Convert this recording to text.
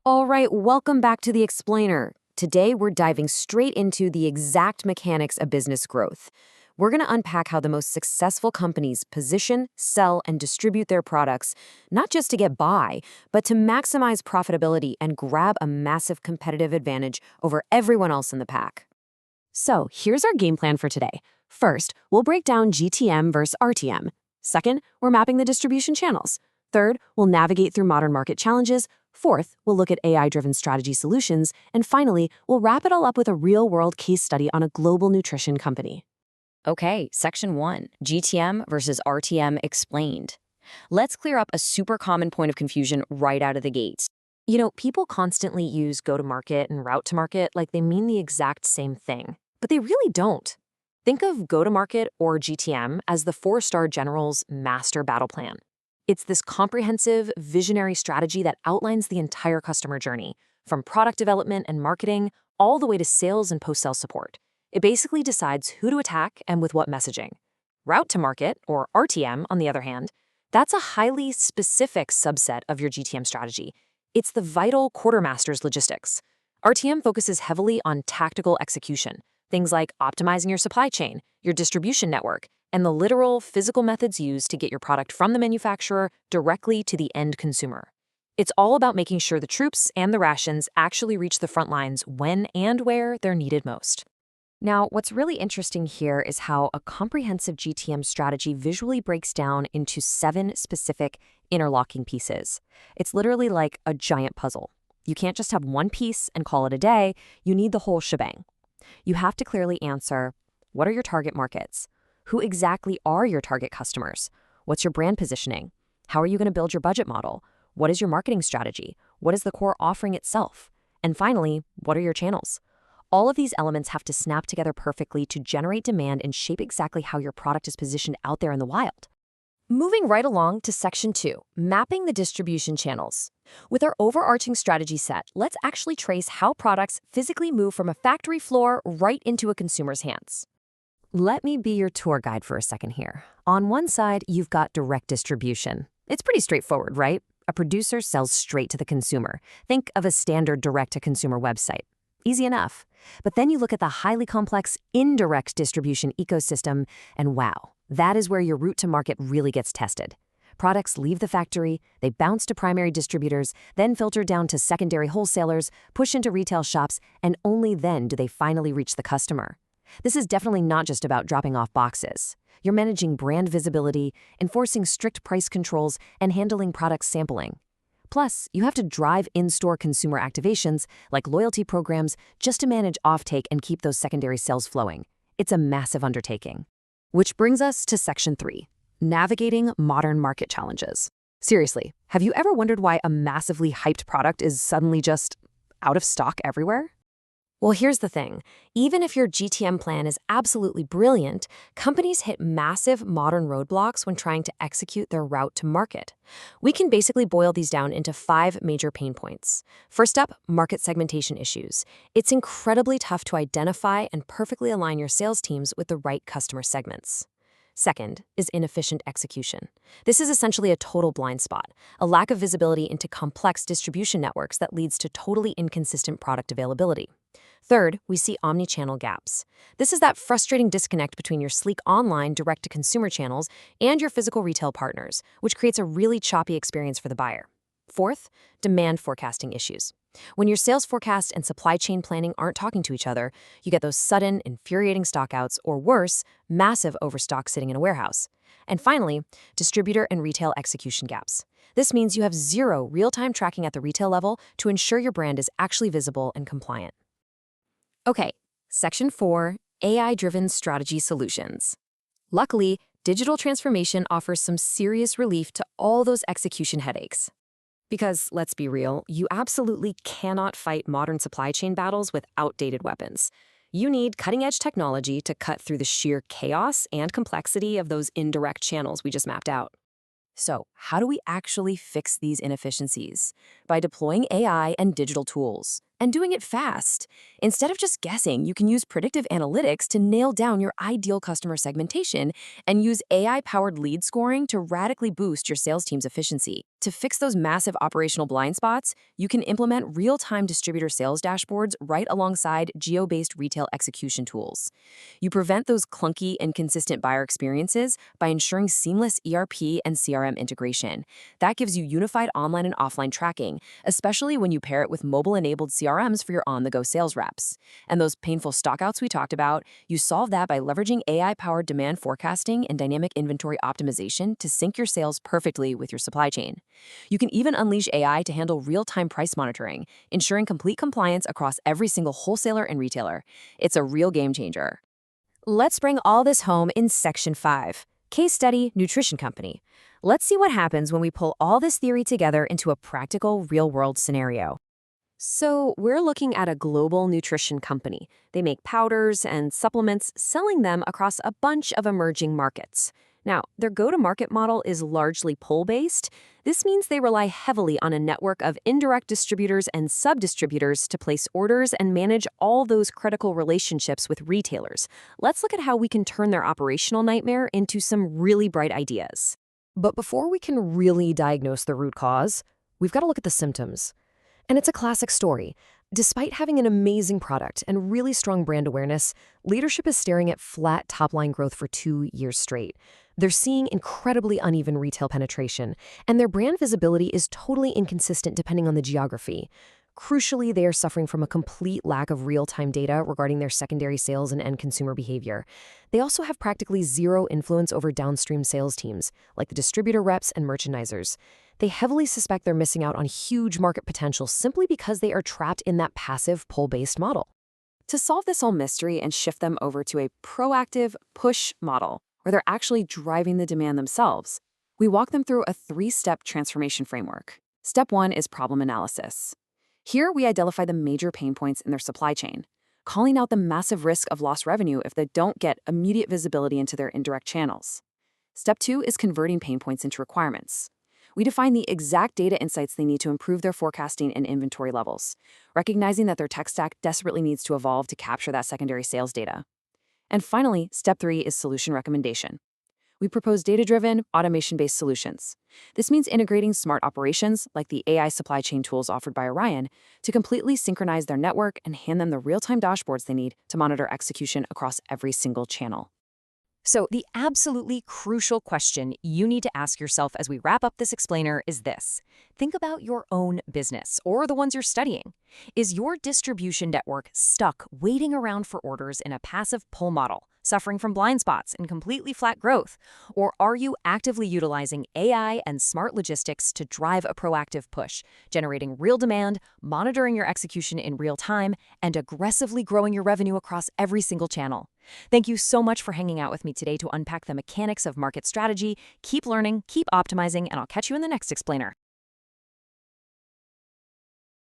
All right, welcome back to The Explainer. Today, we're diving straight into the exact mechanics of business growth. We're going to unpack how the most successful companies position, sell, and distribute their products, not just to get by, but to maximize profitability and grab a massive competitive advantage over everyone else in the pack. So, here's our game plan for today. First, we'll break down GTM versus RTM. Second, we're mapping the distribution channels. Third, we'll navigate through modern market challenges. Fourth, we'll look at AI-driven strategy solutions. And finally, we'll wrap it all up with a real-world case study on a global nutrition company. Okay, Section 1, GTM versus RTM explained. Let's clear up a super common point of confusion right out of the gates. People constantly use go-to-market and route-to-market like they mean the exact same thing, but they really don't. Think of go-to-market or GTM as the four-star general's master battle plan. It's this comprehensive, visionary strategy that outlines the entire customer journey, from product development and marketing all the way to sales and post-sale support. It basically decides who to attack and with what messaging. Route to market, or RTM, on the other hand, that's a highly specific subset of your GTM strategy. It's the vital quartermaster's logistics. RTM focuses heavily on tactical execution, things like optimizing your supply chain, your distribution network, and the literal physical methods used to get your product from the manufacturer directly to the end consumer. It's all about making sure the troops and the rations actually reach the front lines when and where they're needed most. Now, what's really interesting here is how a comprehensive GTM strategy visually breaks down into 7 specific interlocking pieces. It's literally like a giant puzzle. You can't just have one piece and call it a day. You need the whole shebang. You have to clearly answer, what are your target markets? Who exactly are your target customers? What's your brand positioning? How are you going to build your budget model? What is your marketing strategy? What is the core offering itself? And finally, what are your channels? All of these elements have to snap together perfectly to generate demand and shape exactly how your product is positioned out there in the wild. Moving right along to Section 2, mapping the distribution channels. With our overarching strategy set, let's actually trace how products physically move from a factory floor right into a consumer's hands. Let me be your tour guide for a second here. On one side, you've got direct distribution. It's pretty straightforward, right? A producer sells straight to the consumer. Think of a standard direct-to-consumer website. Easy enough. But then you look at the highly complex indirect distribution ecosystem, and wow, that is where your route to market really gets tested. Products leave the factory, they bounce to primary distributors, then filter down to secondary wholesalers, push into retail shops, and only then do they finally reach the customer. This is definitely not just about dropping off boxes. You're managing brand visibility, enforcing strict price controls, and handling product sampling. Plus, you have to drive in-store consumer activations, like loyalty programs, just to manage offtake and keep those secondary sales flowing. It's a massive undertaking. Which brings us to Section 3, navigating modern market challenges. Seriously, have you ever wondered why a massively hyped product is suddenly just out of stock everywhere? Well, here's the thing. Even if your GTM plan is absolutely brilliant, companies hit massive modern roadblocks when trying to execute their route to market. We can basically boil these down into 5 major pain points. First up, market segmentation issues. It's incredibly tough to identify and perfectly align your sales teams with the right customer segments. Second is inefficient execution. This is essentially a total blind spot, a lack of visibility into complex distribution networks that leads to totally inconsistent product availability. Third, we see omni-channel gaps. This is that frustrating disconnect between your sleek online direct-to-consumer channels and your physical retail partners, which creates a really choppy experience for the buyer. Fourth, demand forecasting issues. When your sales forecast and supply chain planning aren't talking to each other, you get those sudden, infuriating stockouts, or worse, massive overstock sitting in a warehouse. And finally, distributor and retail execution gaps. This means you have zero real-time tracking at the retail level to ensure your brand is actually visible and compliant. Okay, Section 4, AI-driven strategy solutions. Luckily, digital transformation offers some serious relief to all those execution headaches. Because, let's be real, you absolutely cannot fight modern supply chain battles with outdated weapons. You need cutting-edge technology to cut through the sheer chaos and complexity of those indirect channels we just mapped out. So, how do we actually fix these inefficiencies? by deploying AI and digital tools, and doing it fast. Instead of just guessing, you can use predictive analytics to nail down your ideal customer segmentation and use AI-powered lead scoring to radically boost your sales team's efficiency. To fix those massive operational blind spots, you can implement real-time distributor sales dashboards right alongside geo-based retail execution tools. You prevent those clunky, inconsistent buyer experiences by ensuring seamless ERP and CRM integration. That gives you unified online and offline tracking, especially when you pair it with mobile-enabled CRMs for your on-the-go sales reps. And those painful stockouts we talked about, you solve that by leveraging AI-powered demand forecasting and dynamic inventory optimization to sync your sales perfectly with your supply chain. You can even unleash AI to handle real-time price monitoring, ensuring complete compliance across every single wholesaler and retailer. It's a real game changer. Let's bring all this home in Section 5, Case Study Nutrition Company. Let's see what happens when we pull all this theory together into a practical, real-world scenario. So, we're looking at a global nutrition company. They make powders and supplements, selling them across a bunch of emerging markets. Now, their go-to-market model is largely pull-based. This means they rely heavily on a network of indirect distributors and sub-distributors to place orders and manage all those critical relationships with retailers. Let's look at how we can turn their operational nightmare into some really bright ideas. But before we can really diagnose the root cause, we've got to look at the symptoms. And it's a classic story. Despite having an amazing product and really strong brand awareness, leadership is staring at flat top-line growth for 2 years straight. They're seeing incredibly uneven retail penetration, and their brand visibility is totally inconsistent depending on the geography. Crucially, they are suffering from a complete lack of real-time data regarding their secondary sales and end consumer behavior. They also have practically zero influence over downstream sales teams, like the distributor reps and merchandisers. They heavily suspect they're missing out on huge market potential simply because they are trapped in that passive pull-based model. To solve this whole mystery and shift them over to a proactive push model, where they're actually driving the demand themselves, we walk them through a 3-step transformation framework. Step 1 is problem analysis. Here, we identify the major pain points in their supply chain, calling out the massive risk of lost revenue if they don't get immediate visibility into their indirect channels. Step 2 is converting pain points into requirements. We define the exact data insights they need to improve their forecasting and inventory levels, recognizing that their tech stack desperately needs to evolve to capture that secondary sales data. And finally, step 3 is solution recommendation. We propose data-driven, automation-based solutions. This means integrating smart operations, like the AI supply chain tools offered by Orion, to completely synchronize their network and hand them the real-time dashboards they need to monitor execution across every single channel. So the absolutely crucial question you need to ask yourself as we wrap up this explainer is this. Think about your own business or the ones you're studying. Is your distribution network stuck waiting around for orders in a passive pull model, suffering from blind spots and completely flat growth? Or are you actively utilizing AI and smart logistics to drive a proactive push, generating real demand, monitoring your execution in real time, and aggressively growing your revenue across every single channel? Thank you so much for hanging out with me today to unpack the mechanics of market strategy. Keep learning, keep optimizing, and I'll catch you in the next explainer.